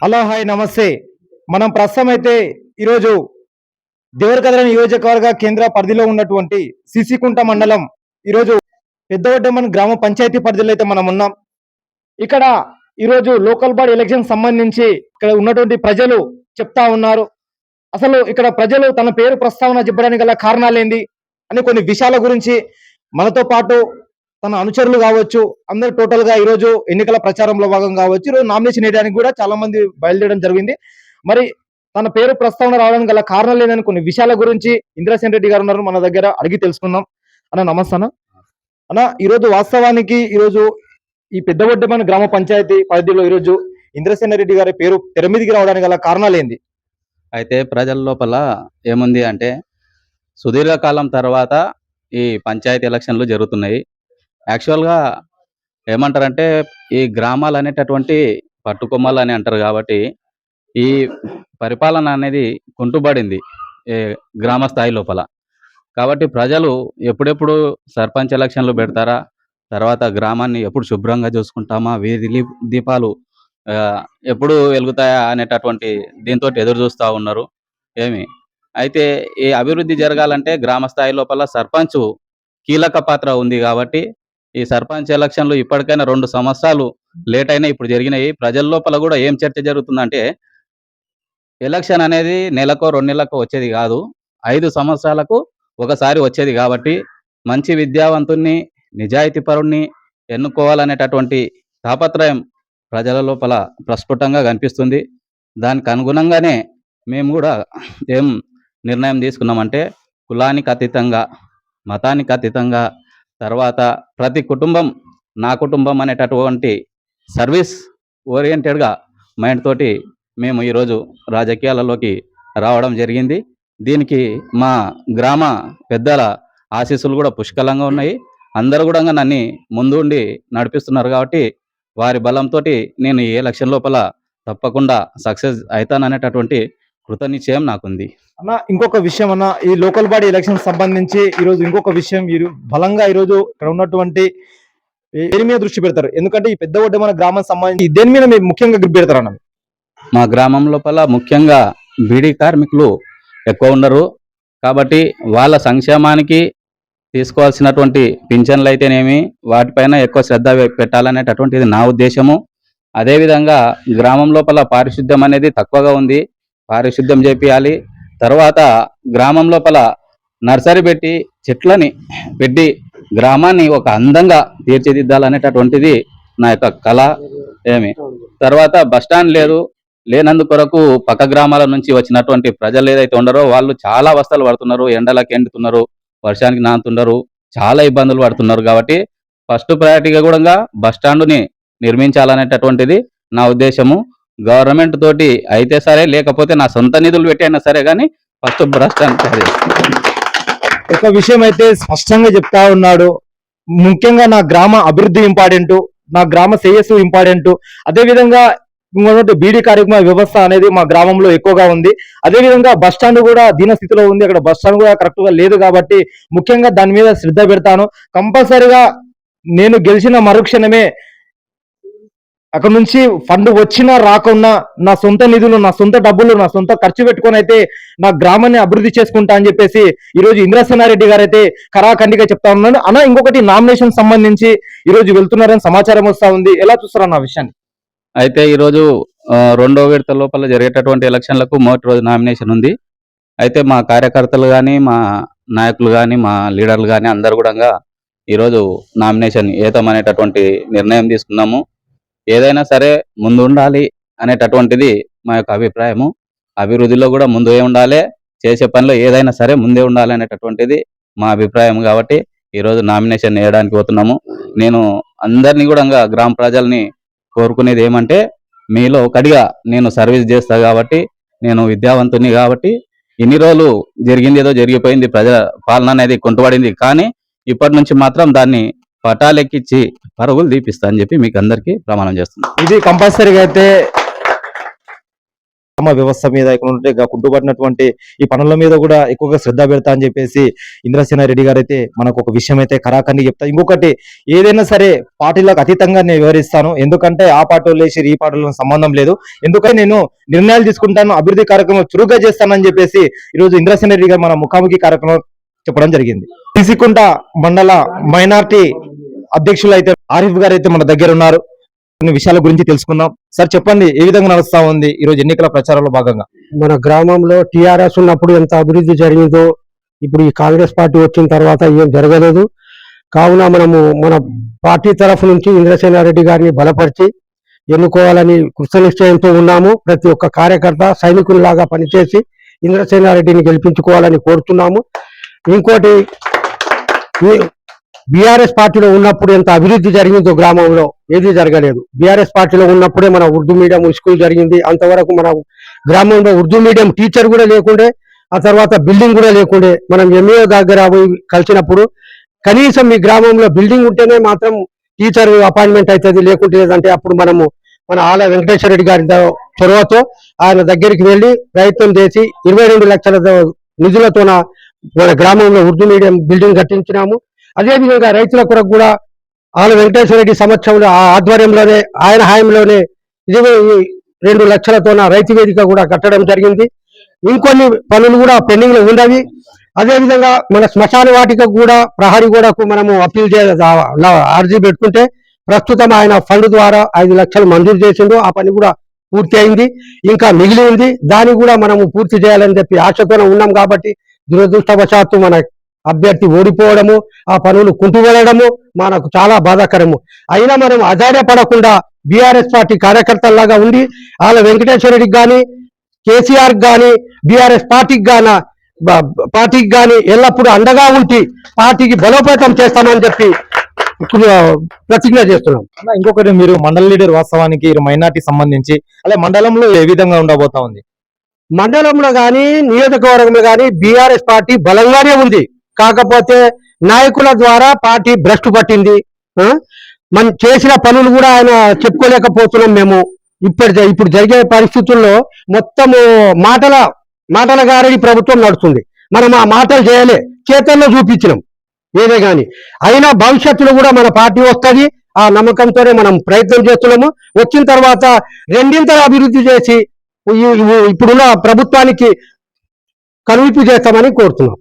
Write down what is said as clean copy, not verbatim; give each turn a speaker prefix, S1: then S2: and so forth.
S1: Hello hi నమస్తే. మనం ప్రస్తుతం అయితే ఈరోజు దేవరకద్ర నియోజకవర్గ కేంద్ర పరిధిలో ఉన్నటువంటి సిసికుంట మండలం ఈరోజు పెద్దవడ్డెమ్మన్ గ్రామ పంచాయతీ పరిధిలో అయితే మనం ఉన్నాం. ఇక్కడ ఈరోజు లోకల్ బాడీ ఎలక్షన్ సంబంధించి ఇక్కడ ఉన్నటువంటి ప్రజలు చెప్తా ఉన్నారు. అసలు ఇక్కడ ప్రజలు తన పేరు ప్రస్తావన చెప్పడానికి గల కారణాలు ఏంది అని కొన్ని విషయాల గురించి మనతో పాటు తన అనుచరులు కావచ్చు, అందరు టోటల్ గా ఈరోజు ఎన్నికల ప్రచారంలో భాగం కావచ్చు, ఈరోజు నామినేషన్ వేయడానికి కూడా చాలా మంది బయలుదేరడం జరిగింది. మరి తన పేరు ప్రస్తావన రావడానికి గల కారణాలు లేదని కొన్ని విషయాల గురించి ఇంద్రసేన్ రెడ్డి గారు ఉన్నారు, మన దగ్గర అడిగి తెలుసుకుందాం. అన్న నమస్తే అన్న. అన్న ఈరోజు వాస్తవానికి ఈరోజు ఈ పెద్దవడ్డెమని గ్రామ పంచాయతీ పరిధిలో ఈరోజు ఇంద్రసేన్ రెడ్డి గారి పేరు తెర మీదికి రావడానికి గల కారణాలు ఏంది?
S2: అయితే ప్రజల లోపల ఏముంది అంటే సుదీర్ఘకాలం తర్వాత ఈ పంచాయతీ ఎలక్షన్లు జరుగుతున్నాయి. యాక్చువల్గా ఏమంటారంటే ఈ గ్రామాలు అనేటటువంటి పట్టుకొమ్మలు అని అంటారు కాబట్టి ఈ పరిపాలన అనేది కుంటుబడింది ఈ గ్రామ స్థాయి లోపల. కాబట్టి ప్రజలు ఎప్పుడెప్పుడు సర్పంచ్ ఎలక్షన్లు పెడతారా, తర్వాత గ్రామాన్ని ఎప్పుడు శుభ్రంగా చూసుకుంటామా, వీధి దీపాలు ఎప్పుడు వెలుగుతాయా అనేటటువంటి దీంతో ఎదురు చూస్తూ ఉన్నారు. ఏమి అయితే ఈ అభివృద్ధి జరగాలంటే గ్రామ స్థాయి లోపల సర్పంచ్ కీలక పాత్ర ఉంది కాబట్టి ఈ సర్పంచ్ ఎలక్షన్లు ఇప్పటికైనా 2 సంవత్సరాలు లేట్ అయినా ఇప్పుడు జరిగినాయి. ప్రజల లోపల కూడా ఏం చర్చ జరుగుతుందంటే ఎలక్షన్ అనేది నెలకో 2 నెలలకో వచ్చేది కాదు, 5 సంవత్సరాలకు ఒకసారి వచ్చేది కాబట్టి మంచి విద్యావంతుణ్ణి, నిజాయితీ పరుణ్ణి ఎన్నుకోవాలనేటటువంటి తాపత్రయం ప్రజల లోపల ప్రస్ఫుటంగా కనిపిస్తుంది. దానికి అనుగుణంగానే మేము కూడా ఏం నిర్ణయం తీసుకున్నామంటే కులానికి అతీతంగా, మతానికి అతీతంగా, తర్వాత ప్రతి కుటుంబం నా కుటుంబం అనేటటువంటి సర్వీస్ ఓరియంటెడ్గా మైండ్ తోటి మేము ఈరోజు రాజకీయాలలోకి రావడం జరిగింది. దీనికి మా గ్రామ పెద్దల ఆశీస్సులు కూడా పుష్కలంగా ఉన్నాయి. అందరూ కూడా నన్ను ముందుండి నడిపిస్తున్నారు కాబట్టి వారి బలంతో నేను ఈ ఎలక్షన్ లోపల తప్పకుండా సక్సెస్ అవుతాననేటటువంటి కృతనిశ్చయం నాకుంది.
S1: అన్న ఇంకొక విషయం అన్న, ఈ లోకల్ బాడీ ఎలక్షన్ సంబంధించి ఈరోజు ఇంకొక విషయం మీరు బలంగా ఈరోజు ఇక్కడ ఉన్నటువంటి దేని మీద దృష్టి పెడతారు? ఎందుకంటే ఈ పెద్దవడ్డెమన గ్రామం సంబంధించి దేని మీద మీరు ముఖ్యంగా గ్రిప్ పెడతారు అన్న?
S2: మా గ్రామం లోపల ముఖ్యంగా బీడీ కార్మికులు ఎక్కువ ఉన్నారు కాబట్టి వాళ్ళ సంక్షేమానికి తీసుకోవాల్సినటువంటి పింఛన్లు అయితేనేమి వాటిపైన ఎక్కువ శ్రద్ధ పెట్టాలనేటటువంటిది నా ఉద్దేశము. అదేవిధంగా గ్రామం లోపల పారిశుద్ధ్యం అనేది తక్కువగా ఉంది, పారిశుద్ధ్యం చేపియాలి. తర్వాత గ్రామం లోపల నర్సరీ పెట్టి చెట్లని పెట్టి గ్రామాన్ని ఒక అందంగా తీర్చిదిద్దాలనేటటువంటిది నా యొక్క కళ. ఏమి తర్వాత బస్టాండ్ లేదు, లేనందుకొరకు పక్క గ్రామాల నుంచి వచ్చినటువంటి ప్రజలు ఏదైతే ఉన్నారో వాళ్ళు చాలా అవస్థలు పడుతున్నారు, ఎండలకు ఎండుతున్నారు, వర్షానికి నానుతున్నారు, చాలా ఇబ్బందులు పడుతున్నారు. కాబట్టి ఫస్ట్ ప్రయారిటీగా కూడా బస్టాండుని నిర్మించాలనేటటువంటిది నా ఉద్దేశము. గవర్నమెంట్ తోటి అయితే సరే, లేకపోతే నా సొంత నిధులు పెట్టి అయినా సరే, కానీ ఫస్ట్ బస్టాండ్.
S1: ఒక విషయం అయితే స్పష్టంగా చెప్తా ఉన్నాడు, ముఖ్యంగా నా గ్రామ అభివృద్ధి ఇంపార్టెంట్, నా గ్రామ శ్రేయస్సు ఇంపార్టెంట్. అదేవిధంగా ఇంకొకటి బీడీ కార్యక్రమ వ్యవస్థ అనేది మా గ్రామంలో ఎక్కువగా ఉంది. అదేవిధంగా బస్ స్టాండ్ కూడా దీన స్థితిలో ఉంది, అక్కడ బస్ స్టాండ్ కూడా కరెక్ట్ గా లేదు కాబట్టి ముఖ్యంగా దాని మీద శ్రద్ధ పెడతాను. కంపల్సరిగా నేను గెలిచిన మరుక్షణమే అక్కడ నుంచి ఫండ్ వచ్చినా రాకున్నా నా సొంత నిధులు, నా సొంత డబ్బులు, నా సొంత ఖర్చు పెట్టుకొని అయితే నా గ్రామాన్ని అభివృద్ధి చేసుకుంటా అని చెప్పేసి ఈరోజు ఇంద్రసేనారెడ్డి గారు అయితే ఖరాఖండిగా చెప్తా ఉన్నాను. అన్న ఇంకొకటి నామినేషన్ సంబంధించి ఈరోజు వెళ్తున్నారని సమాచారం వస్తా ఉంది, ఎలా చూస్తారన్న విషయాన్ని?
S2: అయితే ఈరోజు 2వ విడత లోపల జరిగేటటువంటి ఎలక్షన్లకు మొదటి రోజు నామినేషన్ ఉంది. అయితే మా కార్యకర్తలు కానీ, మా నాయకులు కానీ, మా లీడర్లు కానీ అందరు కూడా ఈరోజు నామినేషన్ ఏతమనేటటువంటి నిర్ణయం తీసుకున్నాము. ఏదైనా సరే ముందు ఉండాలి అనేటటువంటిది మా యొక్క అభిప్రాయము. అభివృద్ధిలో కూడా ముందు ఉండాలి, చేసే పనిలో ఏదైనా సరే ముందే ఉండాలి అనేటటువంటిది మా అభిప్రాయం. కాబట్టి ఈరోజు నామినేషన్ వేయడానికి పోతున్నాము. నేను అందరినీ కూడా గ్రామ ప్రజల్ని కోరుకునేది ఏమంటే, మీలో ఒకటిగా నేను సర్వీస్ చేస్తా కాబట్టి, నేను విద్యావంతుని కాబట్టి, ఇన్ని రోజులు జరిగింది ఏదో జరిగిపోయింది, ప్రజల పాలన అనేది కుంటుపడింది, కానీ ఇప్పటి నుంచి మాత్రం దాన్ని పటాలెక్కించి పరుగులు తీపిస్తా అని చెప్పి మీకు అందరికీ ప్రమాణం చేస్తున్నాను.
S1: ఇది కంపల్సరీగా అయితే గ్రామ వ్యవస్థ మీద ఇక్కడ ఉంటే కుంటుపడినటువంటి ఈ పనుల మీద కూడా ఎక్కువగా శ్రద్ధ పెడతా అని చెప్పేసి ఇంద్రసేన రెడ్డి గారు అయితే మనకు ఒక విషయం అయితే ఖరాఖండి చెప్తారు. ఇంకొకటి, ఏదైనా సరే పార్టీలకు అతీతంగా నేను వివరిస్తాను, ఎందుకంటే ఆ పార్టీలు లేచి ఈ పార్టీలకు సంబంధం లేదు, ఎందుకంటే నేను నిర్ణయాలు తీసుకుంటాను, అభివృద్ధి కార్యక్రమం చురుగ్గా చేస్తానని చెప్పేసి ఈరోజు ఇంద్రసేన రెడ్డి గారు మన ముఖాముఖి కార్యక్రమం చెప్పడం జరిగింది. సిసికుంట మండల మైనార్టీ అధ్యక్షులు అయితే ఆరిఫ్ గారు అయితే మన దగ్గర ఉన్నారు. కొన్ని విషయాల గురించి తెలుసుకుందాం. సార్ చెప్పండి, ఏ విధంగా నడుస్తా ఉంది ఈ రోజు ఎన్నికల ప్రచారంలో భాగంగా?
S3: మన గ్రామంలో టిఆర్ఎస్ ఉన్నప్పుడు ఎంత అభివృద్ధి జరిగిందో ఇప్పుడు ఈ కాంగ్రెస్ పార్టీ వచ్చిన తర్వాత ఏం జరగలేదు. కావున మనము మన పార్టీ తరఫు నుంచి ఇంద్రసేనారెడ్డి గారిని బలపరిచి ఎన్నుకోవాలని కృతనిశ్చయంతో ఉన్నాము. ప్రతి ఒక్క కార్యకర్త సైనికుల్లాగా పనిచేసి ఇంద్రసేనారెడ్డిని గెలిపించుకోవాలని కోరుతున్నాము. ఇంకోటి, బీఆర్ఎస్ పార్టీలో ఉన్నప్పుడు ఎంత అభివృద్ధి జరిగిందో గ్రామంలో ఏది జరగలేదు. బీఆర్ఎస్ పార్టీలో ఉన్నప్పుడే మన ఉర్దూ మీడియం స్కూల్ జరిగింది. అంతవరకు మన గ్రామంలో ఉర్దూ మీడియం టీచర్ కూడా లేకుండే, ఆ తర్వాత బిల్డింగ్ కూడా లేకుండే. మనం ఎంఏ దగ్గర పోయి కలిసినప్పుడు కనీసం మీ గ్రామంలో బిల్డింగ్ ఉంటేనే మాత్రం టీచర్ అపాయింట్మెంట్ అవుతుంది, లేకుంటే లేదంటే అప్పుడు మనము మన ఆల వెంకటేశ్వర రెడ్డి గారి చొరవతో ఆయన దగ్గరికి వెళ్లి ప్రయత్నం చేసి 22 లక్షల నిధులతోన మన గ్రామంలో ఉర్దూ మీడియం బిల్డింగ్ కట్టించినాము. అదేవిధంగా రైతుల కొరకు కూడా ఆల వెంకటేశ్వర రెడ్డి సమక్షంలో ఆ ఆధ్వర్యంలోనే ఆయన హాయంలోనే 22 లక్షలతోన రైతు వేదిక కూడా కట్టడం జరిగింది. ఇంకొన్ని పనులు కూడా పెండింగ్ లో ఉన్నవి. అదేవిధంగా మన శ్మశాన వాటిక కూడా ప్రహరీ గోడకు మనము అప్పీల్ అర్జీ పెట్టుకుంటే ప్రస్తుతం ఆయన ఫండ్ ద్వారా 5 లక్షలు మంజూరు చేసిండు. ఆ పని కూడా పూర్తి అయింది, ఇంకా మిగిలి ఉంది. దాన్ని కూడా మనము పూర్తి చేయాలని చెప్పి ఆశతోనే ఉన్నాం. కాబట్టి దురదృష్టవశాత్తు మన అభ్యర్థి ఓడిపోవడము, ఆ పనులు కుంటుపడము మనకు చాలా బాధాకరము. అయినా మనం అధైర్యపడకుండా బీఆర్ఎస్ పార్టీ కార్యకర్తల్లాగా ఉండి వాళ్ళ వెంకటేశ్వర రెడ్డికి కానీ కేసీఆర్ కానీ బీఆర్ఎస్ పార్టీకి కానీ ఎల్లప్పుడూ అండగా ఉండి పార్టీకి బలోపేతం చేస్తామని చెప్పి ప్రతిజ్ఞ చేస్తున్నాం.
S1: ఇంకొకటి, మీరు మండల లీడర్, వాస్తవానికి మైనార్టీ సంబంధించి అలాగే మండలంలో ఏ విధంగా ఉండబోతా ఉంది?
S3: మండలంలో కానీ నియోజకవర్గంలో కానీ బీఆర్ఎస్ పార్టీ బలంగానే ఉంది. కాకపోతే నాయకుల ద్వారా పార్టీ భ్రష్టు పట్టింది. మనం చేసిన పనులు కూడా ఆయన చెప్పుకోలేకపోతున్నాం. మేము ఇప్పుడు జరిగే పరిస్థితుల్లో మొత్తము మాటల గారి ప్రభుత్వం నడుస్తుంది. మనం ఆ మాటలు చేయలే, చేతల్లో చూపించినాం ఏదే గాని. అయినా భవిష్యత్తులో కూడా మన పార్టీ వస్తుంది, ఆ నమ్మకంతోనే మనం ప్రయత్నం చేస్తున్నాము. వచ్చిన తర్వాత రెండింతల అభివృద్ధి చేసి ఇప్పుడున్న ప్రభుత్వానికి కనువిప్పు చేస్తామని కోరుతున్నాం.